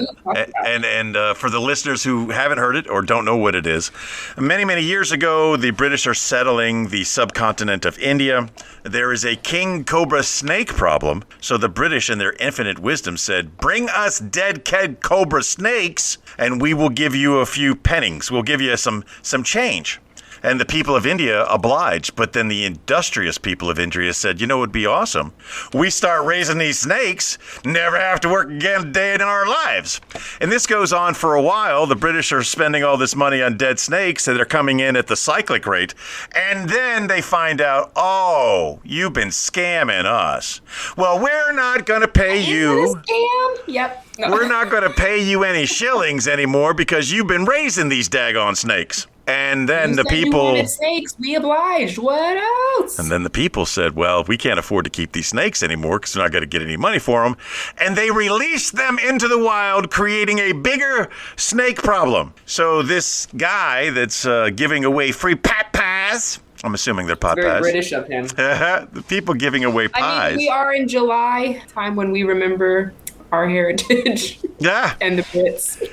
And for the listeners who haven't heard it or don't know what it is, many, many years ago, the British are settling the subcontinent of India. There is a king cobra snake problem. So the British, in their infinite wisdom, said, bring us dead cobra snakes and we will give you a few pennings. We'll give you some change. And the people of India obliged, but then the industrious people of India said, you know what would be awesome? We start raising these snakes, never have to work again a day in our lives. And this goes on for a while. The British are spending all this money on dead snakes, and they're coming in at the cyclic rate. And then they find out, oh, you've been scamming us. Well, we're not going to pay you. Scam? Yep. No. We're not going to pay you any shillings anymore because you've been raising these daggone snakes. And then the people... You wanted snakes, we obliged. What else? And then the people said, well, we can't afford to keep these snakes anymore because we're not going to get any money for them. And they released them into the wild, creating a bigger snake problem. So this guy that's giving away free pot pies... I'm assuming they're pot Very pies. British of him. The people giving away pies. I mean, we are in July, time when we remember our heritage. Yeah. And the Brits.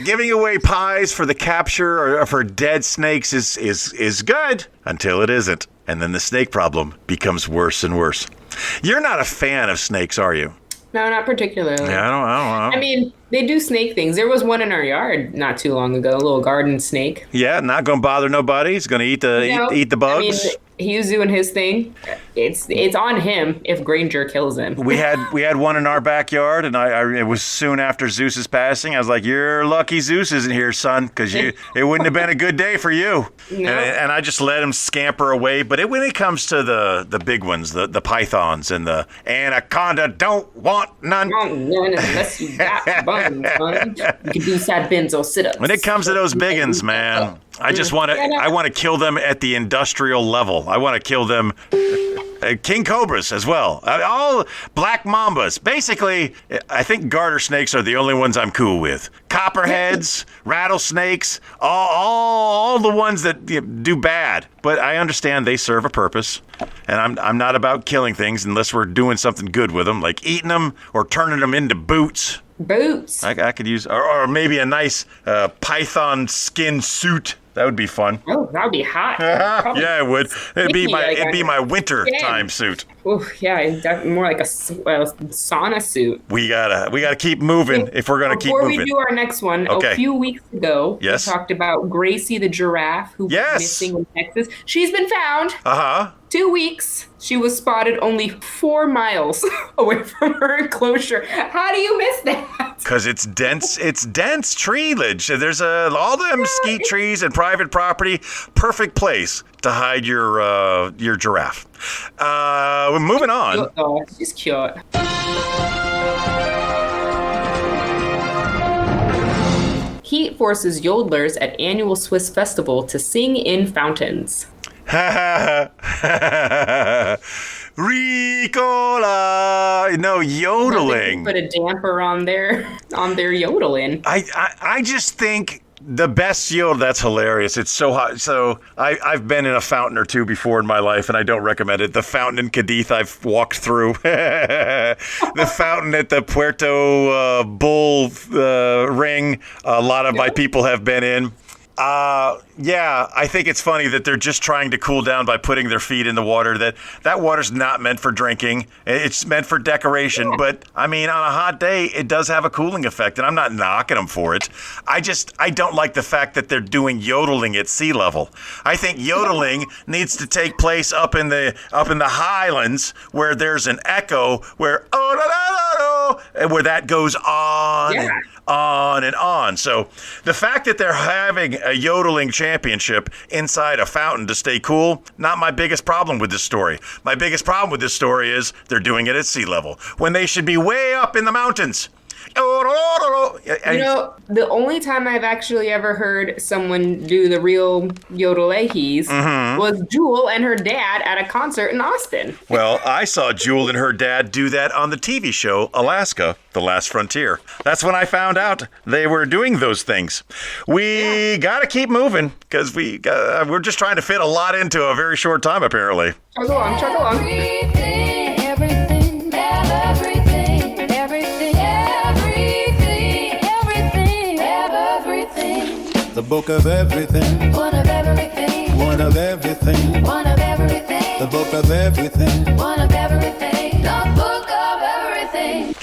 Giving away pies for the capture or for dead snakes is good until it isn't. And then the snake problem becomes worse and worse. You're not a fan of snakes, are you? No, not particularly. Yeah, I don't know. I mean, they do snake things. There was one in our yard not too long ago, a little garden snake. Yeah, not going to bother nobody. He's going to eat the bugs. I mean, he was doing his thing. It's on him if Granger kills him. We had one in our backyard, and it was soon after Zeus's passing. I was like, "You're lucky Zeus isn't here, son, because it wouldn't have been a good day for you." No. And I just let him scamper away. But when it comes to the big ones, the pythons and the anaconda, don't want none. Don't want none unless you got bones, son. You can do side bends or sit-ups. When it comes to those biggins, man, I just want to kill them at the industrial level. I want to kill them. King cobras as well. All black mambas. Basically, I think garter snakes are the only ones I'm cool with. Copperheads, rattlesnakes, all the ones that do bad. But I understand they serve a purpose. And I'm not about killing things unless we're doing something good with them, like eating them or turning them into boots. Boots. I could use, or maybe a nice python skin suit. That would be fun. Oh, that would be hot. Yeah, it would. It'd be my winter time suit. Oh, yeah, more like a sauna suit. We gotta keep moving if we're gonna keep moving. Before we do our next one, okay. A few weeks ago, yes. we talked about Gracie the giraffe who was missing in Texas. She's been found. 2 weeks. She was spotted only 4 miles away from her enclosure. How do you miss that? Because it's dense treelage. There's all them mesquite trees and private property. Perfect place to hide your giraffe. We're moving on. Oh, she's cute. Heat forces yodelers at annual Swiss festival to sing in fountains. Ricola. No, yodeling. Put a damper on their yodeling. I just think the best yodel, that's hilarious. It's so hot. So I've been in a fountain or two before in my life, and I don't recommend it. The fountain in Cadiz I've walked through. The fountain at the Puerto Bull Ring, a lot of my people have been in. Yeah, I think it's funny that they're just trying to cool down by putting their feet in the water. That water's not meant for drinking. It's meant for decoration. But, I mean, on a hot day, it does have a cooling effect, and I'm not knocking them for it. I don't like the fact that they're doing yodeling at sea level. I think yodeling needs to take place up in the highlands where there's an echo where, and where that goes on and on and on. So the fact that they're having a yodeling championship inside a fountain to stay cool, not my biggest problem with this story. My biggest problem with this story is they're doing it at sea level when they should be way up in the mountains. You know, the only time I've actually ever heard someone do the real yodelahis was Jewel and her dad at a concert in Austin. Well, I saw Jewel and her dad do that on the TV show Alaska, The Last Frontier. That's when I found out they were doing those things. We got to keep moving because we're just trying to fit a lot into a very short time, apparently. Chug along. The book of everything. One of everything. One of everything. One of everything. The book of everything. One of everything. The book of everything.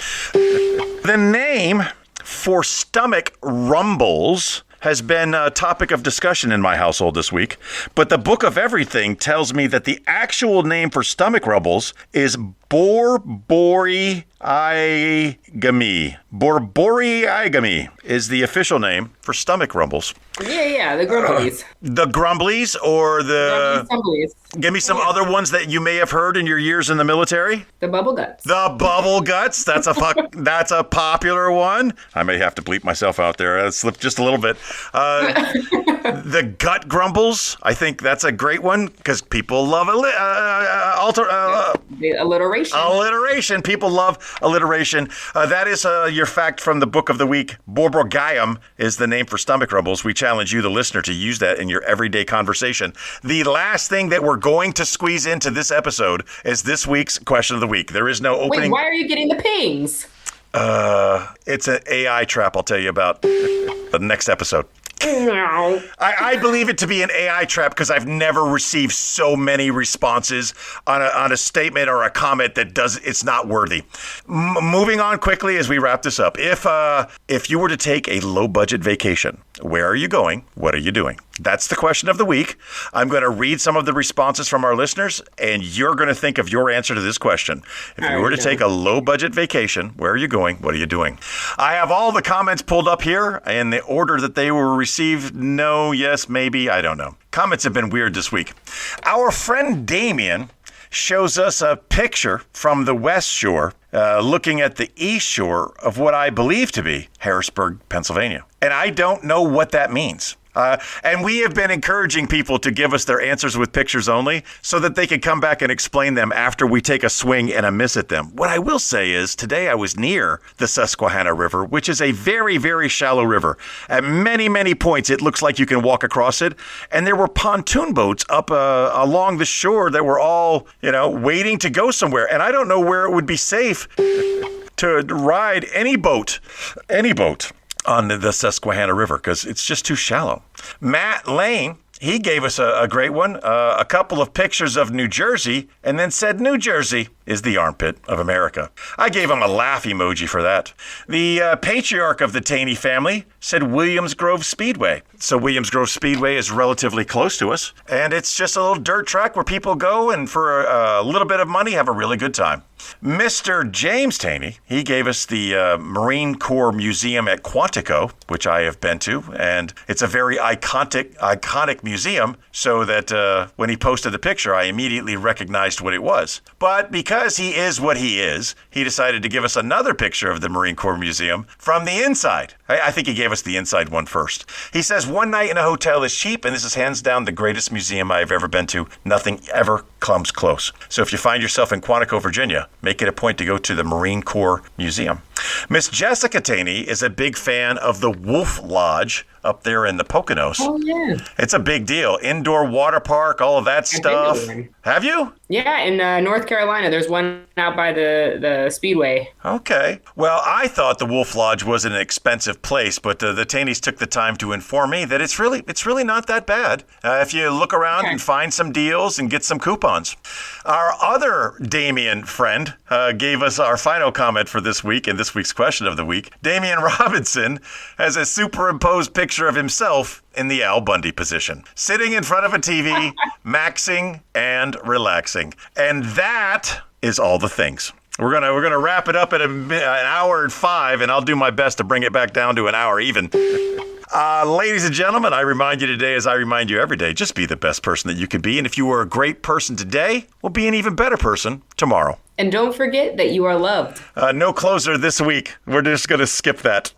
The name for stomach rumbles has been a topic of discussion in my household this week, but the Book of Everything tells me that the actual name for stomach rumbles is Borboriigami. Borboriigami is the official name for stomach rumbles. Yeah, the grumblies. The grumblies or the... Give me some other ones that you may have heard in your years in the military. The bubble guts. The bubble guts. That's a popular one. I may have to bleep myself out there. I slipped just a little bit. The gut grumbles. I think that's a great one because people love alliteration. Alliteration. People love alliteration. That is your fact from the book of the week. Borboriigami is the name for stomach rumbles. We challenge you, the listener, to use that in your everyday conversation. The last thing that we're going to squeeze into this episode is this week's question of the week. There is no opening. Wait, why are you getting the pings? It's an AI trap I'll tell you about the next episode. I believe it to be an AI trap because I've never received so many responses on a statement or a comment that it's not worthy. Moving on quickly as we wrap this up. If you were to take a low budget vacation, where are you going? What are you doing? That's the question of the week. I'm going to read some of the responses from our listeners, and you're going to think of your answer to this question. If you were to take a low-budget vacation, where are you going? What are you doing? I have all the comments pulled up here in the order that they were received. No, yes, maybe, I don't know. Comments have been weird this week. Our friend Damian shows us a picture from the West Shore looking at the East Shore of what I believe to be Harrisburg, Pennsylvania. And I don't know what that means. And we have been encouraging people to give us their answers with pictures only so that they can come back and explain them after we take a swing and a miss at them. What I will say is today I was near the Susquehanna River, which is a very, very shallow river. At many, many points, it looks like you can walk across it. And there were pontoon boats up along the shore that were all, waiting to go somewhere. And I don't know where it would be safe to ride any boat on the Susquehanna River because it's just too shallow. Matt Lane, he gave us a great one, a couple of pictures of New Jersey, and then said New Jersey is the armpit of America. I gave him a laugh emoji for that. The patriarch of the Taney family said Williams Grove Speedway. So Williams Grove Speedway is relatively close to us, and it's just a little dirt track where people go and for a little bit of money have a really good time. Mr. James Taney, he gave us the Marine Corps Museum at Quantico. which I have been to, and it's a very iconic museum, so that when he posted the picture, I immediately recognized what it was. But because he is what he is, he decided to give us another picture of the Marine Corps Museum from the inside. I think he gave us the inside one first. He says, one night in a hotel is cheap, and this is hands down the greatest museum I've ever been to. Nothing ever comes close. So if you find yourself in Quantico, Virginia, make it a point to go to the Marine Corps Museum. Miss Jessica Taney is a big fan of the Wolf Lodge up there in the Poconos. Oh, yeah. It's a big deal. Indoor water park, all of that stuff. Have you? Yeah, in North Carolina. There's one out by the Speedway. Okay. Well, I thought the Wolf Lodge was an expensive place, but the Taneys took the time to inform me that it's really not that bad if you look around and find some deals and get some coupons. Our other Damien friend gave us our final comment for this week and this week's question of the week. Damien Robinson has a superimposed picture of himself in the Al Bundy position, sitting in front of a TV, maxing and relaxing. And that is all the things. We're gonna wrap it up at an hour and 5, and I'll do my best to bring it back down to an hour even. Ladies and gentlemen, I remind you today, as I remind you every day, just be the best person that you can be. And if you were a great person today, we'll be an even better person tomorrow. And don't forget that you are loved. No closer this week. We're just going to skip that.